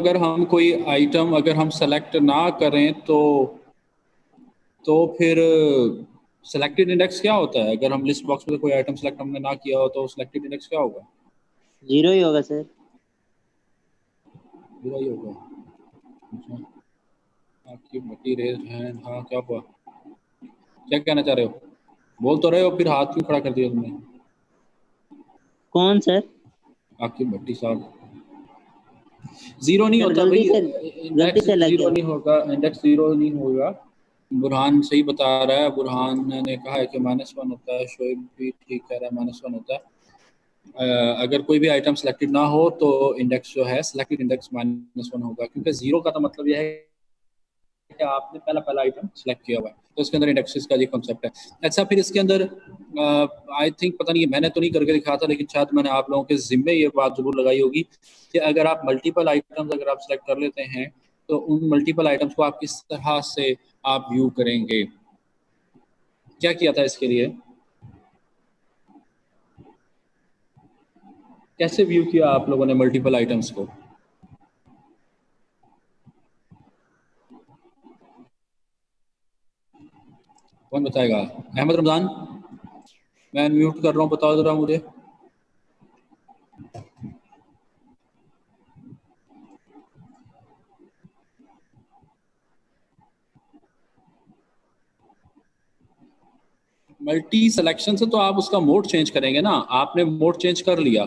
अगर हम कोई आइटम अगर हम सेलेक्ट ना करें तो फिर सेलेक्टेड इंडेक्स क्या होता है? अगर हम लिस्ट बॉक्स में कोई आइटम सेलेक्ट हमने ना किया हो तो सेलेक्टेड इंडेक्स क्या होगा? 0 ही होगा सर। बुरा ही होगा। अच्छा, आपकी बटी रेज है, हाँ क्या हुआ? क्या कहना चाह रहे हो? बोल तो रहे हो, फिर हाथ क्यों खड़ा कर दिया तुमने? कौन सर? आपकी भट्टी साहब। जीरो नहीं सर होता गलती भाई, से, गलती इंडेक्स से लग जीरो गया। नहीं होगा, इंडेक्स जीरो नहीं होगा। बुरहान सही बता रहा है, बुरहान ने कहा है कि -1 होता है, शोएब भी ठीक कह रहा है -1 होता है। अगर कोई भी आइटम सेलेक्टेड ना हो तो इंडेक्स जो है सेलेक्टेड इंडेक्स -1 होगा, क्योंकि जीरो का तो मतलब यह है कि आपने पहला पहला आइटम सेलेक्ट किया हुआ है, तो इसके अंदर इंडेक्सेस का ये कॉन्सेप्ट है। अच्छा, फिर इसके अंदर आई थिंक, पता नहीं मैंने तो नहीं करके दिखाया था, लेकिन शायद मैंने आप लोगों के जिम्मे ये बात जरूर लगाई होगी कि अगर आप मल्टीपल आइटम्स अगर आप सेलेक्ट कर लेते हैं तो उन मल्टीपल आइटम्स को आप किस तरह से आप व्यू करेंगे? क्या किया था इसके लिए? कैसे व्यू किया आप लोगों ने मल्टीपल आइटम्स को? कौन बताएगा? अहमद रमजान, मैं म्यूट कर रहा हूँ, बताओ जरा मुझे। मल्टी सिलेक्शन से तो आप उसका मोड चेंज करेंगे ना, आपने मोड चेंज कर लिया,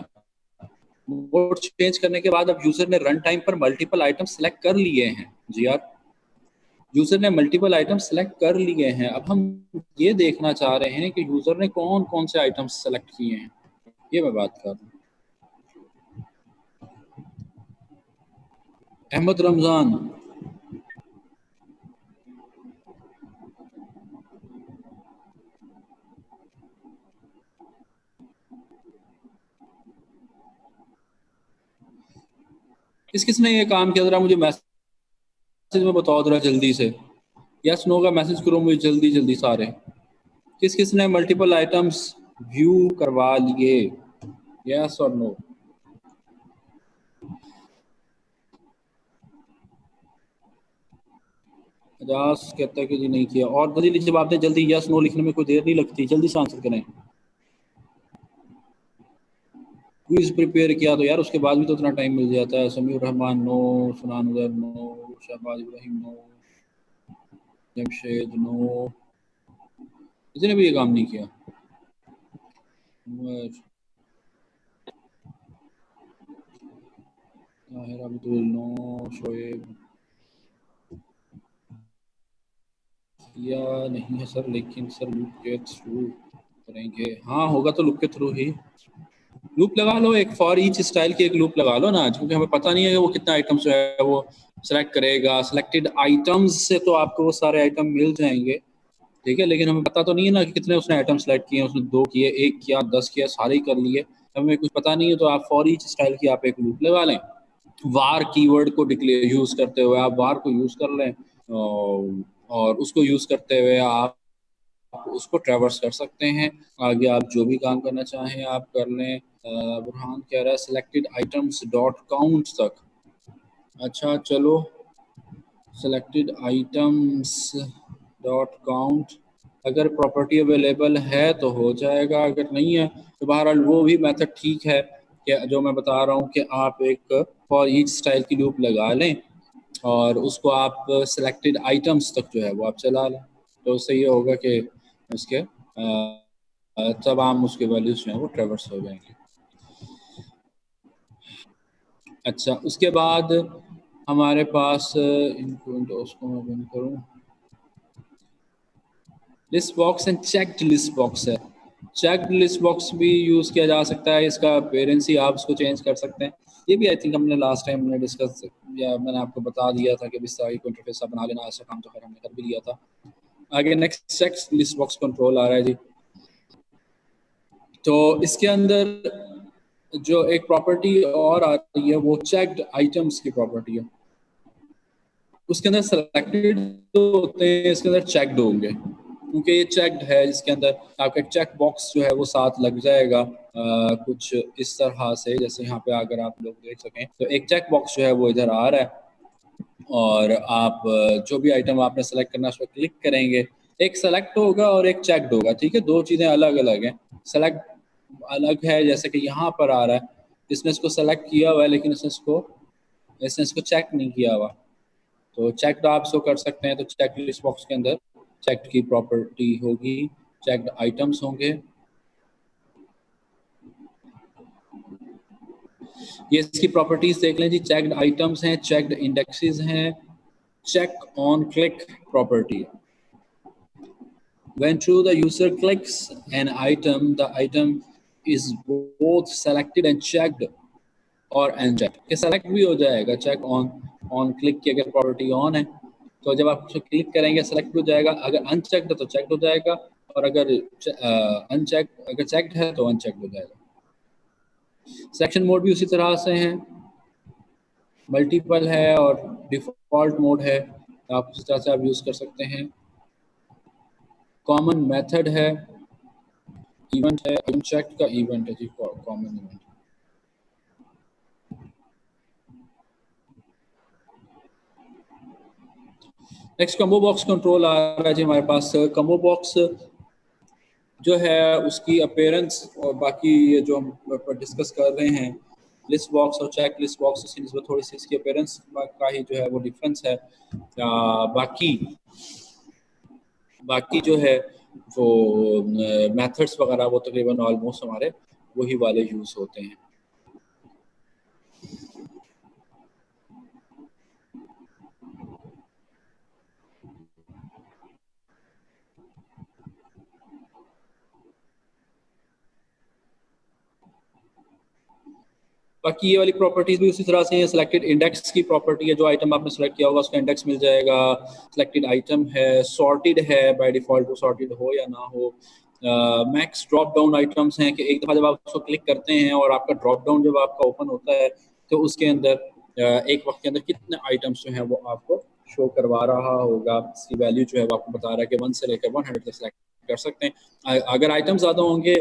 मोड चेंज करने के बाद अब यूजर ने रन टाइम पर मल्टीपल आइटम सेलेक्ट कर लिए हैं। जी यार, यूजर ने मल्टीपल आइटम सेलेक्ट कर लिए हैं, अब हम ये देखना चाह रहे हैं कि यूजर ने कौन कौन से आइटम सेलेक्ट किए हैं, ये मैं बात कर रहा हूँ। अहमद रमजान, किसने ये काम किया, जरा मुझे मैसेज में बताओ जरा जल्दी से। यस नो का मैसेज करो मुझे जल्दी जल्दी सारे। किसने मल्टीपल आइटम्स व्यू करवा लिए? यस और नो। अजास कहता है कि जी नहीं किया, और जल्दी जवाब दें, जल्दी यस नो लिखने में कोई देर नहीं लगती, जल्दी से आंसर करें। क्विज प्रिपेयर किया तो यार उसके बाद भी तो इतना टाइम मिल जाता है। Sameer Rahman no, Sunan Uzair no, Shahbaz Ibrahim no, Jamshed no, किसी ने भी ये काम नहीं किया। ताहिर अब्दुल नो, शोएब या नहीं है सर, लेकिन सर लूप के थ्रू करेंगे। हाँ होगा तो लूप के थ्रू ही। लूप लगा लो, एक फॉर ईच स्टाइल की एक लूप लगा लो ना, क्योंकि हमें पता नहीं है कि वो कितना आइटम्स जो है वो सेलेक्ट करेगा। सिलेक्टेड आइटम्स से तो आपको वो सारे आइटम मिल जाएंगे, ठीक है, लेकिन हमें पता तो नहीं है ना कि कितने उसने आइटम सेलेक्ट किए, उसने 2 किए, 1 किया, 10 किया, सारे ही कर लिए, हमें कुछ पता नहीं है। तो आप फॉर ईच स्टाइल की आप एक लूप लगा लें, वार कीवर्ड को डिक्लेयर यूज करते हुए आप वार को यूज कर लें, और उसको यूज करते हुए आप उसको ट्रैवर्स कर सकते हैं। आगे आप जो भी काम करना चाहें आप कर लें। बुरहान कह रहा है सिलेक्टेड आइटम्स डॉट काउंट तक। अच्छा चलो, सिलेक्टेड आइटम्स डॉट काउंट अगर प्रॉपर्टी अवेलेबल है तो हो जाएगा, अगर नहीं है तो बहरहाल वो भी मेथड ठीक है कि जो मैं बता रहा हूँ कि आप एक फॉर ईच स्टाइल की लूप लगा लें और उसको आप सिलेक्टेड आइटम्स तक जो है वो आप चला लें, तो उससे ये होगा कि उसके तमाम उसके वैल्यूज जो हैं वो ट्रेवर्स हो जाएंगे। अच्छा, उसके बाद हमारे पास इनको विंडोज को मैं बंद करूँ, list box and checked list box है। चेक्ड लिस्ट बॉक्स भी यूज़ किया जा सकता है, इसका पेरेंसी आप उसको चेंज कर सकते हैं। ये भी आई थिंक हमने लास्ट टाइम हमने डिस्कस या मैंने आपको बता दिया था कि इस तरह की इंटरफेस बना लेना, ऐसा काम तो खैर हमने कर भी लिया था। आगे next checked list box control आ रहा है जी। तो इसके अंदर जो एक प्रॉपर्टी और आ रही है वो चेक्ड आइटम्स की प्रॉपर्टी है। उसके अंदर सेलेक्टेड तो होते हैं, इसके अंदर चेक्ड होंगे। क्योंकि ये चेक्ड है, जिसके अंदर आपका एक चेक बॉक्स जो है वो साथ लग जाएगा कुछ इस तरह से, जैसे यहाँ पे अगर आप लोग देख सकें तो एक चेक बॉक्स जो है वो इधर आ रहा है, और आप जो भी आइटम आपने सेलेक्ट करना है उस पर क्लिक करेंगे, एक सेलेक्ट होगा और एक चेक्ड होगा, ठीक है, दो चीज़ें अलग अलग हैं। सेलेक्ट अलग है, जैसे कि यहाँ पर आ रहा है, इसने इसको सेलेक्ट किया हुआ है लेकिन इसने इसको चेक नहीं किया हुआ, तो चेक्ड आप इसको कर सकते हैं। तो चेक लिस्ट बॉक्स के अंदर चेक्ड की प्रॉपर्टी होगी, चेक्ड आइटम्स होंगे, ये इसकी प्रॉपर्टीज देख लें जी। चेक्ड आइटम्स हैं, चेक्ड इंडेक्सेस हैं, check on click property. When true, the user clicks an item, the item is both selected and checked और अनचेक के सेलेक्ट भी हो जाएगा। चेक ऑन क्लिक की अगर प्रॉपर्टी ऑन है तो जब आप उसे क्लिक करेंगे सेलेक्ट हो जाएगा, अगर अनचेक्ड है तो चेक्ड हो जाएगा, और अगर अगर चेक्ड है तो अनचेक्ड हो जाएगा। सेक्शन मोड भी उसी तरह से हैं, मल्टीपल है और डिफॉल्ट मोड है, आप उसी तरह से आप यूज़ कर सकते हैं। कॉमन मेथड है, इवेंट है, अनचेक्ड का इवेंट है जी, common event. Next combo box control आ रहा है जी हमारे पास। कम्बो बॉक्स जो है उसकी अपीयरेंस और बाकी ये जो हम डिस्कस कर रहे हैं, लिस्ट बॉक्स और चेक लिस्ट बॉक्स की निस्बत थोड़ी सी इसकी अपीयरेंस का ही जो है वो डिफरेंस है। बाकी जो है वो मेथड्स वगैरह वो तकरीबन ऑलमोस्ट हमारे वही वाले यूज़ होते हैं। बाकी ये वाली प्रॉपर्टीज भी उसी तरह से हैं। सिलेक्टेड इंडेक्स की प्रॉपर्टी है, जो आइटम आपने सेलेक्ट किया होगा उसका इंडेक्स मिल जाएगा। सिलेक्टेड आइटम है, सॉर्टेड है, बाय डिफॉल्ट वो सॉर्टेड हो या ना हो। मैक्स ड्रॉप डाउन आइटम्स हैं कि एक दफ़ा जब आप उसको क्लिक करते हैं और आपका ड्रॉप डाउन जब आपका ओपन होता है तो उसके अंदर एक वक्त के अंदर कितने आइटम्स जो हैं वो आपको शो करवा रहा होगा। इसकी वैल्यू जो है वो आपको बता रहा है कि 1 से लेकर 100 तक सेलेक्ट कर सकते हैं। अगर आइटम ज़्यादा होंगे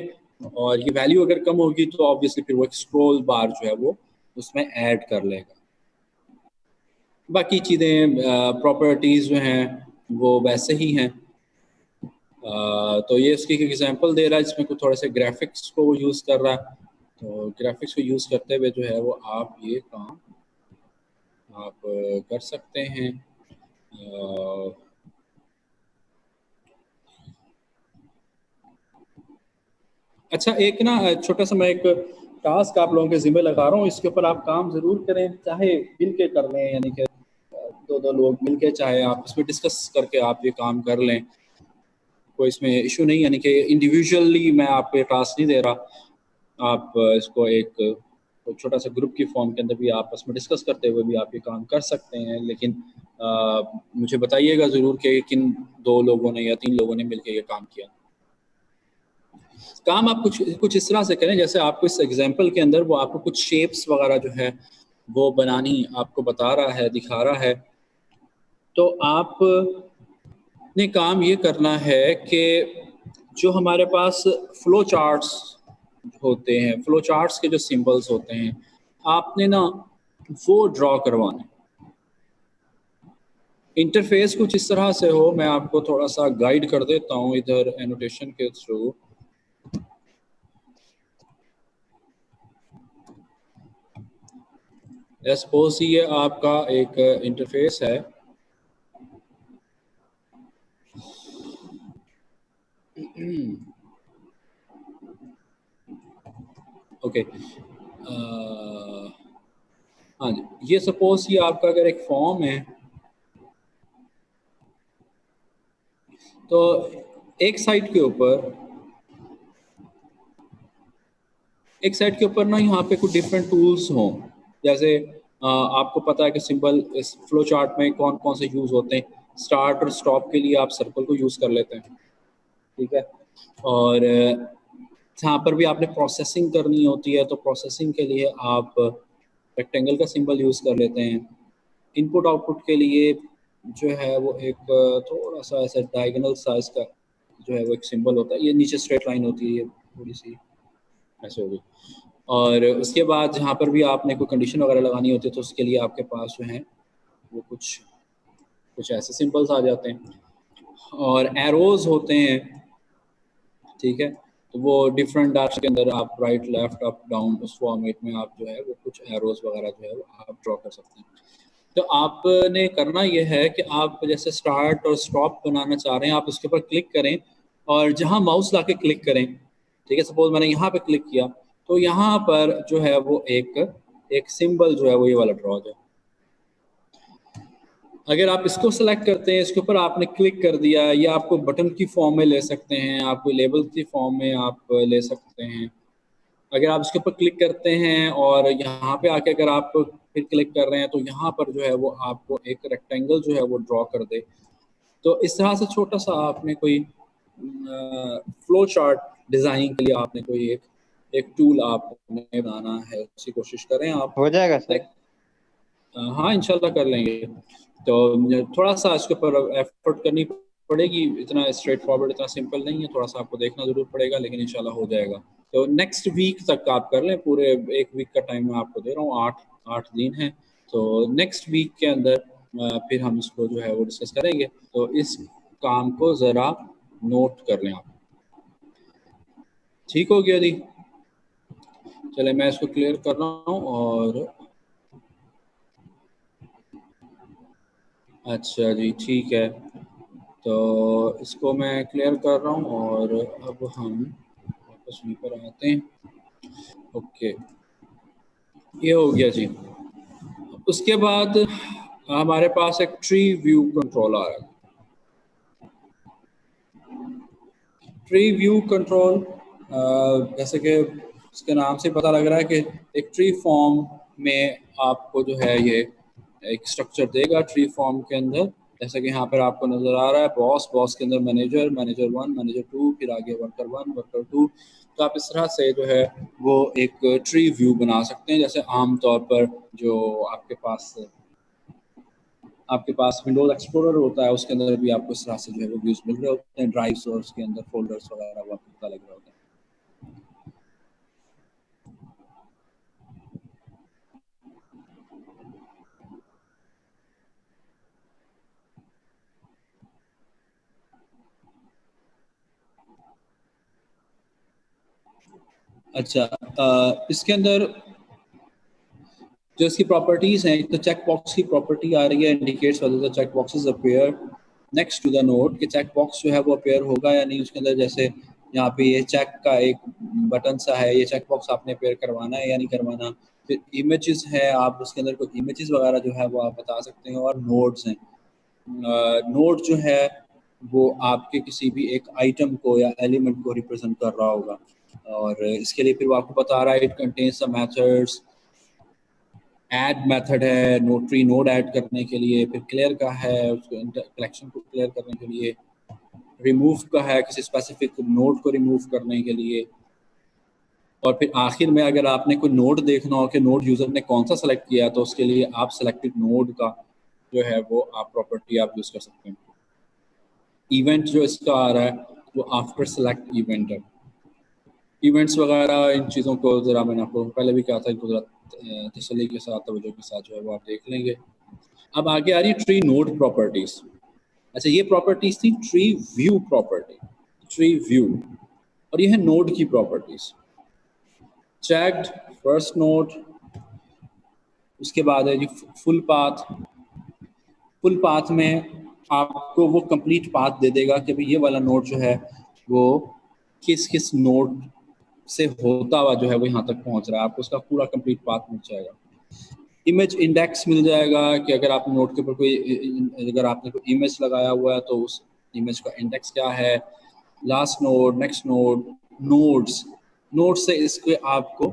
और ये वैल्यू अगर कम होगी तो ऑब्वियसली फिर वो एक स्क्रॉल बार जो है वो उसमें ऐड कर लेगा। बाकी चीज़ें प्रॉपर्टीज़ जो हैं वो वैसे ही हैं। तो ये उसकी एक एग्जांपल दे रहा है जिसमें कुछ थोड़े से ग्राफिक्स को वो यूज़ कर रहा है। तो ग्राफिक्स को यूज़ करते हुए जो है वो आप ये काम आप कर सकते हैं। अच्छा, एक ना छोटा सा मैं एक टास्क आप लोगों के जिम्मे लगा रहा हूँ, इसके ऊपर आप काम ज़रूर करें, चाहे मिल के कर लें, यानी कि दो लोग मिल के चाहे आप इसमें डिस्कस करके आप ये काम कर लें, कोई इसमें इशू नहीं। यानी कि इंडिविजुअली मैं आपको ये टास्क नहीं दे रहा, आप इसको एक छोटा सा ग्रुप की फॉर्म के अंदर भी आपस में डिस्कस करते हुए भी आप ये काम कर सकते हैं। लेकिन मुझे बताइएगा ज़रूर कि किन 2 लोगों ने या 3 लोगों ने मिल के ये काम किया। काम आप कुछ इस तरह से करें जैसे आपको इस एग्जांपल के अंदर वो आपको कुछ शेप्स वगैरह जो है वो बनानी आपको बता रहा है, दिखा रहा है। तो आप ने काम ये करना है कि जो हमारे पास फ्लो चार्ट्स होते हैं, फ्लो चार्ट्स के जो सिंबल्स होते हैं, आपने ना वो ड्रॉ करवाने। इंटरफेस कुछ इस तरह से हो, मैं आपको थोड़ा सा गाइड कर देता हूँ इधर एनोटेशन के थ्रू। सपोज ये आपका एक इंटरफेस है, ओके। हाँ जी, ये सपोज ये आपका अगर एक फॉर्म है तो एक साइड के ऊपर ना यहाँ पे कुछ डिफरेंट टूल्स हों। जैसे आपको पता है कि सिंबल इस फ्लो चार्ट में कौन कौन से यूज़ होते हैं। स्टार्ट और स्टॉप के लिए आप सर्कल को यूज़ कर लेते हैं, ठीक है। और जहाँ पर भी आपने प्रोसेसिंग करनी होती है तो प्रोसेसिंग के लिए आप रेक्टेंगल का सिंबल यूज़ कर लेते हैं। इनपुट आउटपुट के लिए जो है वो एक थोड़ा सा ऐसा डायगोनल साइज का जो है वो एक सिंबल होता है, ये नीचे स्ट्रेट लाइन होती है, ये थोड़ी सी ऐसे होगी। और उसके बाद जहाँ पर भी आपने कोई कंडीशन वगैरह लगानी होती है तो उसके लिए आपके पास जो है वो कुछ ऐसे सिंबल्स आ जाते हैं, और एरोज होते हैं, ठीक है। तो वो डिफरेंट डैश के अंदर आप राइट लेफ्ट अप डाउन उस फॉर्मेट में आप जो है वो कुछ एरोज वगैरह जो है वो आप ड्रॉ कर सकते हैं। तो आपने करना ये है कि आप जैसे स्टार्ट और स्टॉप बनाना चाह रहे हैं, आप उसके ऊपर क्लिक करें और जहां माउस लाके क्लिक करें, ठीक है। सपोज मैंने यहाँ पे क्लिक किया तो यहाँ पर जो है वो एक सिंबल जो है वो ये वाला ड्रॉ है। अगर आप इसको सेलेक्ट करते हैं, इसके ऊपर आपने क्लिक कर दिया, या आपको बटन की फॉर्म में ले सकते हैं, आप कोई लेबल की फॉर्म में आप ले सकते हैं। अगर आप इसके ऊपर क्लिक करते हैं और यहाँ पे आके अगर आप फिर क्लिक कर रहे हैं तो यहाँ पर जो है वो आपको एक रेक्टेंगल जो है वो ड्रॉ कर दे। तो इस तरह से छोटा सा आपने कोई फ्लो चार्ट डिज़ाइनिंग के लिए आपने कोई एक टूल आपने बनाना है, उसकी कोशिश करें आप। हो जाएगा सर। हाँ इंशाल्लाह कर लेंगे। तो थोड़ा सा इसके ऊपर एफर्ट करनी पड़ेगी, इतना स्ट्रेट फॉरवर्ड इतना सिंपल नहीं है, थोड़ा सा आपको देखना ज़रूर पड़ेगा, लेकिन इंशाल्लाह हो जाएगा। तो नेक्स्ट वीक तक आप कर लें, पूरे एक वीक का टाइम मैं आपको दे रहा हूँ, आठ दिन है। तो नेक्स्ट वीक के अंदर फिर हम इसको जो है वो डिस्कस करेंगे। तो इस काम को ज़रा नोट कर लें आप। ठीक हो गया जी? चले मैं इसको क्लियर कर रहा हूँ। और अच्छा जी ठीक है, तो इसको मैं क्लियर कर रहा हूँ और अब हम वापस वहीं पर आते हैं। ओके, ये हो गया जी। उसके बाद हमारे पास एक ट्री व्यू कंट्रोल आ रहा है। ट्री व्यू कंट्रोल जैसे कि उसके नाम से पता लग रहा है कि एक ट्री फॉर्म में आपको जो है ये एक स्ट्रक्चर देगा ट्री फॉर्म के अंदर। जैसे कि यहाँ पर आपको नजर आ रहा है बॉस के अंदर मैनेजर 1 मैनेजर 2, फिर आगे वर्कर 1 वर्कर 2। तो आप इस तरह से जो है वो एक ट्री व्यू बना सकते हैं। जैसे आमतौर पर जो आपके पास विंडोज एक्सप्लोरर होता है, उसके अंदर भी आपको इस तरह से जो है वो व्यूज मिल रहे होते हैं, ड्राइव्स और उसके अंदर फोल्डर्स वगैरह वो आपको पता लग रहा होता है। अच्छा, इसके अंदर जो इसकी प्रॉपर्टीज हैं, तो चेक बॉक्स की प्रॉपर्टी आ रही है, indicates whether the check boxes appear next to the node, कि चेक बॉक्स जो है वो अपीयर होगा या नहीं उसके अंदर। जैसे यहाँ पे ये चेक का एक बटन सा है, ये चेक बॉक्स आपने अपीयर करवाना है या नहीं करवाना। फिर इमेजेस है, आप उसके अंदर कोई इमेजेस वगैरह जो है वो आप बता सकते हैं। और नोड्स हैं, नोड जो है वो आपके किसी भी एक आइटम को या एलिमेंट को रिप्रेजेंट कर रहा होगा। और इसके लिए फिर वो आपको बता रहा है it contains some methods. Add method है नोटरी नोड ऐड करने के लिए, फिर क्लियर का है उसको कलेक्शन को क्लियर करने के लिए, रिमूव का है किसी स्पेसिफिक नोड को रिमूव करने के लिए। और फिर आखिर में अगर आपने कोई नोड देखना हो कि नोड यूजर ने कौन सा सेलेक्ट किया, तो उसके लिए आप सेलेक्टेड नोड का जो है वो आप प्रॉपर्टी आप यूज कर सकते हैं। इवेंट जो इसका आ रहा है वो आफ्टर सेलेक्ट इवेंट है। इवेंट्स वगैरह इन चीज़ों को ज़रा मैंने आपको पहले भी कहा था कि तसल्ली के साथ तवज्जो के साथ जो है वो आप देख लेंगे। अब आगे आ रही है ट्री नोड प्रॉपर्टीज। अच्छा, ये प्रॉपर्टीज थी tree view property, tree view. और ये है नोड की प्रॉपर्टीज। चेक्ड फर्स्ट नोड, उसके बाद है जी फुल पाथ। फुल पाथ में आपको वो कंप्लीट पाथ दे देगा कि भाई ये वाला नोड जो है वो किस किस नोड से होता हुआ जो है वो यहाँ तक पहुँच रहा है, आपको उसका पूरा कंप्लीट पाथ मिल जाएगा। इमेज इंडेक्स मिल जाएगा कि अगर आप नोड के ऊपर अगर आपने कोई इमेज लगाया हुआ है तो उस इमेज का इंडेक्स क्या है। Last node, next node, nodes, node से इसके आपको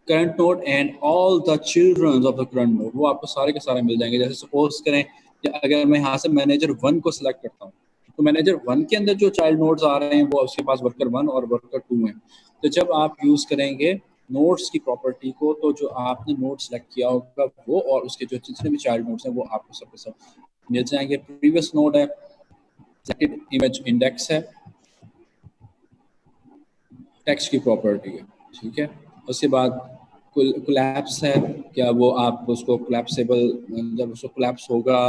current node and all the childrens of the current node, वो आपको सारे के सारे मिल जाएंगे। जैसे सपोज करें कि अगर मैं यहाँ से मैनेजर 1 को सिलेक्ट करता हूँ, तो मैनेजर 1 के अंदर जो चाइल्ड नोड्स आ रहे हैं वो उसके पास वर्कर 1 और वर्कर 2 हैं। तो जब आप यूज़ करेंगे नोड्स की प्रॉपर्टी को, तो जो आपने नोड सेलेक्ट किया होगा वो और उसके जो जितने भी चाइल्ड नोड्स हैं वो आपको सब के सब मिल जाएंगे। प्रीवियस नोड है, सेलेक्टेड इमेज इंडेक्स है, टेक्स्ट की प्रॉपर्टी है, ठीक है। उसके बाद कोलैप्स है, क्या वो आप उसको कोलैप्सेबल, जब उसको कोलैप्स होगा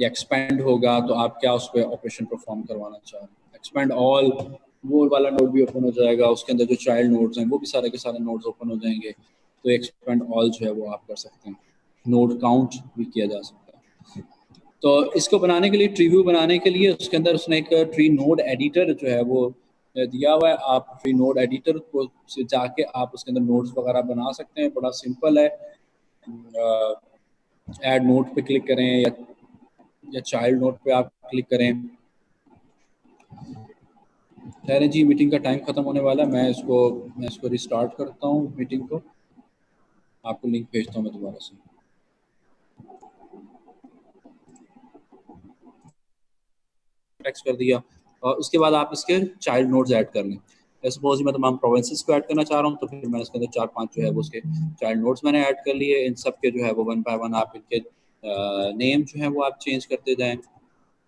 या एक्सपेंड होगा तो आप क्या उस पर ऑपरेशन परफॉर्म करवाना चाह रहे हैं। एक्सपेंड ऑल, वो वाला नोड भी ओपन हो जाएगा, उसके अंदर जो चाइल्ड नोड्स हैं वो भी सारे के सारे नोड्स ओपन हो जाएंगे। तो एक्सपेंड ऑल जो है वो आप कर सकते हैं। नोड काउंट भी किया जा सकता है। तो इसको बनाने के लिए, ट्री व्यू बनाने के लिए उसके अंदर उसने एक ट्री नोड एडिटर जो है वो दिया हुआ है। आप ट्री नोड एडिटर को से जाके आप उसके अंदर नोड्स वगैरह बना सकते हैं, बड़ा सिंपल है। ऐड नोड पे क्लिक करें या चाइल्ड नोड पे आप क्लिक करें। ठहरें जी, मीटिंग का टाइम खत्म होने वाला है। मैं इसको रिस्टार्ट करता हूँ मीटिंग को, आपको लिंक भेजता हूँ मैं दोबारा से। टेक्स्ट कर दिया और उसके बाद आप इसके चाइल्ड नोड्स ऐड कर लें। सपोज मैं तमाम प्रोविंसेस को ऐड करना चाह रहा हूँ, तो फिर मैं इसके अंदर 4-5 जो है वो उसके चाइल्ड नोड्स मैंने ऐड कर लिए। इन सब के जो है वो वन बाय वन आप इनके नेम जो है वो आप चेंज करते जाएं,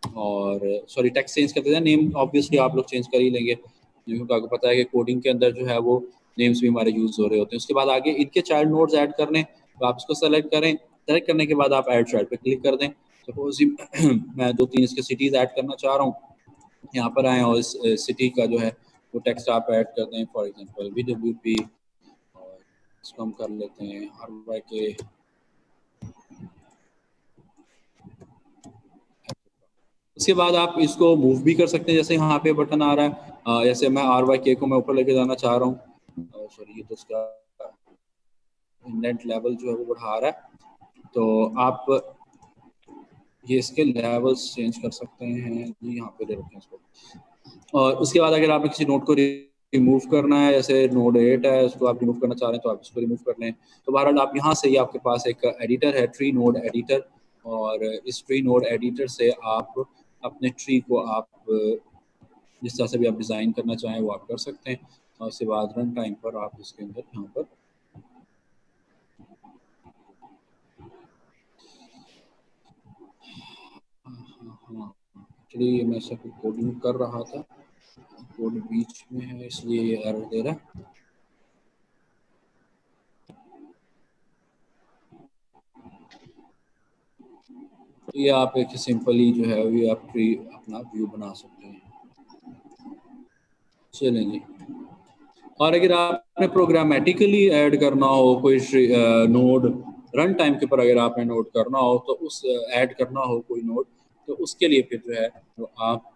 और सॉरी टेक्स्ट चेंज करते जाएं। नेम ऑब्वियसली आप लोग चेंज कर ही लेंगे, क्योंकि आपको पता है कि कोडिंग के अंदर जो है वो नेम्स भी हमारे यूज़ हो रहे होते हैं। उसके बाद आगे इनके चाइल्ड नोड्स ऐड करने, तो आप इसको सेलेक्ट करें। सेलेक्ट करने के बाद आप ऐड चाइल्ड पे क्लिक कर दें। सपोज मैं 2-3 इसके सिटीज़ ऐड करना चाह रहा हूँ, यहाँ पर आए और इस सिटी का जो है वो टेक्स्ट आप ऐड कर दें। फॉर एग्जांपल VWP, और इसको हम कर लेते हैं RYK। उसके बाद आप इसको मूव भी कर सकते हैं, जैसे यहाँ पे बटन आ रहा है, जैसे मैं RYK को मैं ऊपर लेके जाना चाह रहा हूँ। सॉरी, ये तो इसका इंडेंट लेवल जो है वो बढ़ा रहा है, तो आप ये इसके लेवल्स चेंज कर सकते हैं जी, यहाँ पे दे रखे हैं इसको। और उसके बाद अगर आपने किसी नोड को रिमूव करना है, जैसे नोड 8 है, उसको आप रिमूव करना चाह रहे हैं तो आप इसको रिमूव कर लें। तो बहरहाल आप यहाँ से ही, आपके पास एक एडिटर है, ट्री नोड एडिटर, और इस ट्री नोड एडिटर से आप अपने ट्री को आप जिस तरह से भी आप डिज़ाइन करना चाहें वो आप कर सकते हैं। और उसके बाद रन टाइम पर आप इसके अंदर यहाँ पर एक्चुअली मैं सब कोडिंग कर रहा था, कोड बीच में है इसलिए ये एरर दे रहा है। तो ये आप एक सिंपली जो है वो आप ट्री अपना व्यू बना सकते हैं। चलें जी। और अगर आपने प्रोग्रामेटिकली ऐड करना हो कोई नोड, रन टाइम के ऊपर अगर आपने नोड करना हो तो उस ऐड करना हो कोई नोड, तो उसके लिए फिर जो है तो आप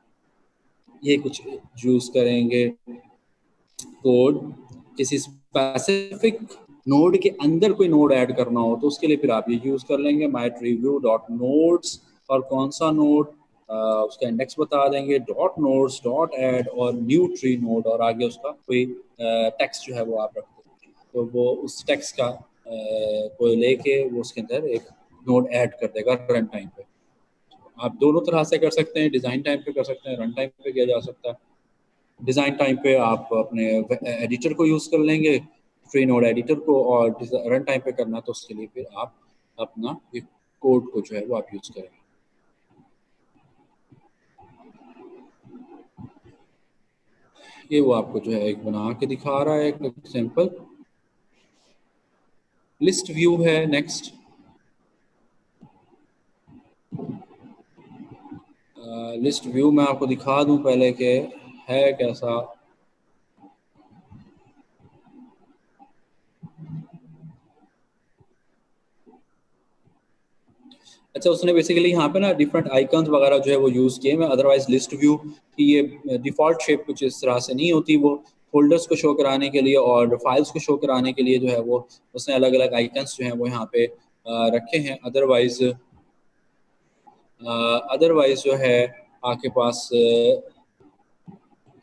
ये कुछ यूज करेंगे कोड। किसी स्पेसिफिक नोड के अंदर कोई नोड ऐड करना हो तो उसके लिए फिर आप ये यूज कर लेंगे माई ट्री व्यू डॉट नोड्स, और कौन सा नोड उसका इंडेक्स बता देंगे, डॉट नोड्स डॉट ऐड और न्यू ट्री नोड, और आगे उसका कोई टेक्स्ट जो है वो आप रख देंगे। तो वो उस टेक्स्ट का कोई लेके वो उसके अंदर एक नोड ऐड कर देगा रन टाइम पे। आप दोनों तरह से कर सकते हैं, डिज़ाइन टाइम पे कर सकते हैं, रन टाइम पे किया जा सकता है। डिज़ाइन टाइम पे आप अपने एडिटर को यूज़ कर लेंगे, फ्री नोड एडिटर को, और रन टाइम पे करना तो उसके लिए फिर आप अपना एक कोड को जो है वो आप यूज़ करेंगे। ये वो आपको जो है एक बना के दिखा रहा है, एक सिंपल लिस्ट व्यू है। नेक्स्ट लिस्ट व्यू मैं आपको दिखा दूं पहले के है कैसा। अच्छा, उसने बेसिकली यहाँ पे ना डिफरेंट आइकन्स वगैरह जो है वो यूज़ किए हैं। अदरवाइज लिस्ट व्यू की ये डिफ़ॉल्ट शेप कुछ इस तरह से नहीं होती। वो फोल्डर्स को शो कराने के लिए और फाइल्स को शो कराने के लिए जो है वो उसने अलग अलग आइकन्स जो हैं वो यहाँ पे रखे हैं। अदरवाइज जो है आपके पास एक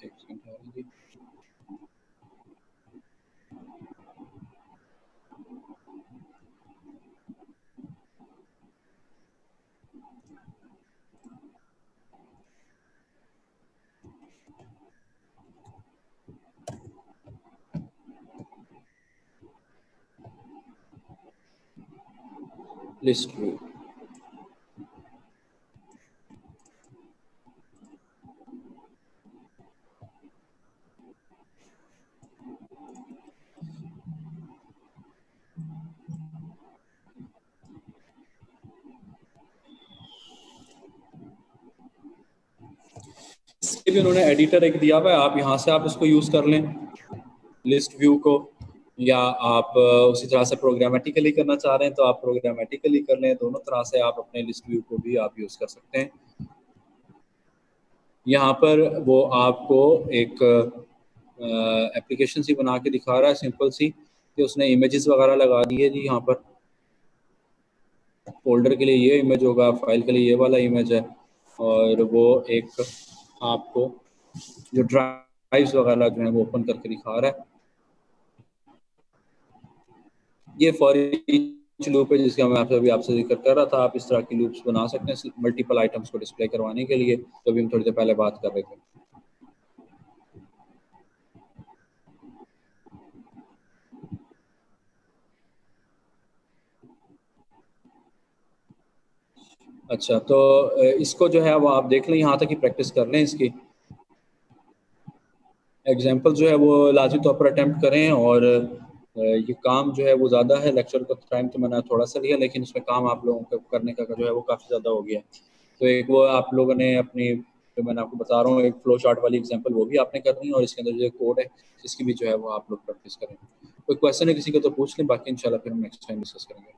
सेकंड, लिस्ट व्यू। भी उन्होंने एडिटर एक दिया हुआ है, आप यहाँ से आप इसको यूज़ कर लें लिस्ट व्यू को, या आप उसी तरह से प्रोग्रामेटिकली करना चाह रहे हैं तो आप प्रोग्रामेटिकली कर लें। दोनों तरह से आप अपने लिस्ट व्यू को भी आप यूज़ कर सकते हैं। यहाँ पर वो आपको एक एप्लीकेशन सी बना के दिखा रहा है सिंपल सी, कि उसने इमेजेस वगैरह लगा दी है जी। यहाँ पर फोल्डर के लिए ये इमेज होगा, फाइल के लिए ये वाला इमेज है, और वो एक आपको जो ड्राइव्स वगैरह जो है वो ओपन करके दिखा रहा है। ये फॉर ईच लूप है जिसका मैं आपसे जिक्र कर रहा था। आप इस तरह की लूप्स बना सकते हैं मल्टीपल आइटम्स को डिस्प्ले करवाने के लिए, तो अभी हम थोड़ी देर पहले बात कर रहे थे। अच्छा, तो इसको जो है वो आप देख लें, यहाँ तक ही प्रैक्टिस कर लें। इसकी एग्जाम्पल जो है वो लाजमी तौर पर अटैम्प्ट करें, और ये काम जो है वो ज़्यादा है। लेक्चर का टाइम तो मैंने थोड़ा सा लिया, लेकिन इसमें काम आप लोगों को करने का जो है वो काफ़ी ज़्यादा हो गया। तो एक वो आप लोगों ने अपनी, जो मैंने आपको बता रहा हूँ, एक फ्लो चार्ट वाली एग्जाम्पल वो भी आपने करनी है, और इसके अंदर जो कोड है इसकी भी जो है वो आप लोग प्रैक्टिस करें। कोई क्वेश्चन है किसी का तो पूछ लें, बाकी इंशाल्लाह फिर हम नेक्स्ट टाइम डिस्कस करेंगे।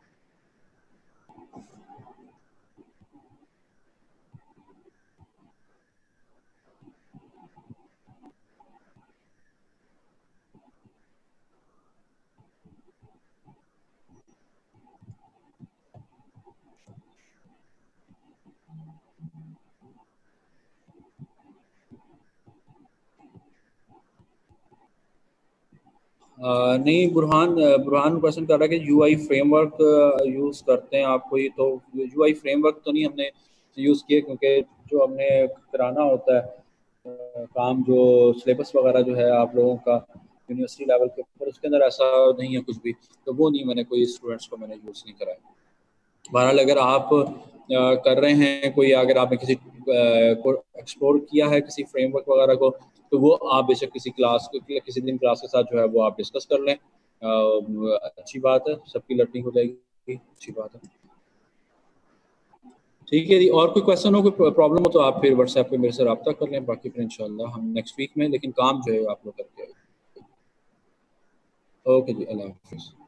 नहीं, बुरहान क्वेश्चन कर रहा है कि यूआई फ्रेमवर्क यूज़ करते हैं आप कोई, तो यूआई फ्रेमवर्क तो नहीं हमने यूज़ किए, क्योंकि जो हमने कराना होता है काम, जो सिलेबस वगैरह जो है आप लोगों का यूनिवर्सिटी लेवल के ऊपर, उसके अंदर ऐसा नहीं है कुछ भी, तो वो नहीं, मैंने कोई स्टूडेंट्स को मैंने यूज़ नहीं कराया। बहरहाल अगर आप कर रहे हैं कोई, अगर आपने किसी को एक्सप्लोर किया है किसी फ्रेमवर्क वगैरह को, तो वो आप बेशक किसी दिन क्लास के साथ जो है वो आप डिस्कस कर लें। अच्छी बात है, सबकी लर्निंग हो जाएगी, अच्छी बात है। ठीक है जी, और कोई क्वेश्चन हो, कोई प्रॉब्लम हो तो आप फिर व्हाट्सएप पे मेरे से रब्ता कर लें। बाकी फिर इंशाल्लाह हम नेक्स्ट वीक में, लेकिन काम जो है आप लोग करके आए। ओके जी, अल्लाह हाफिज़।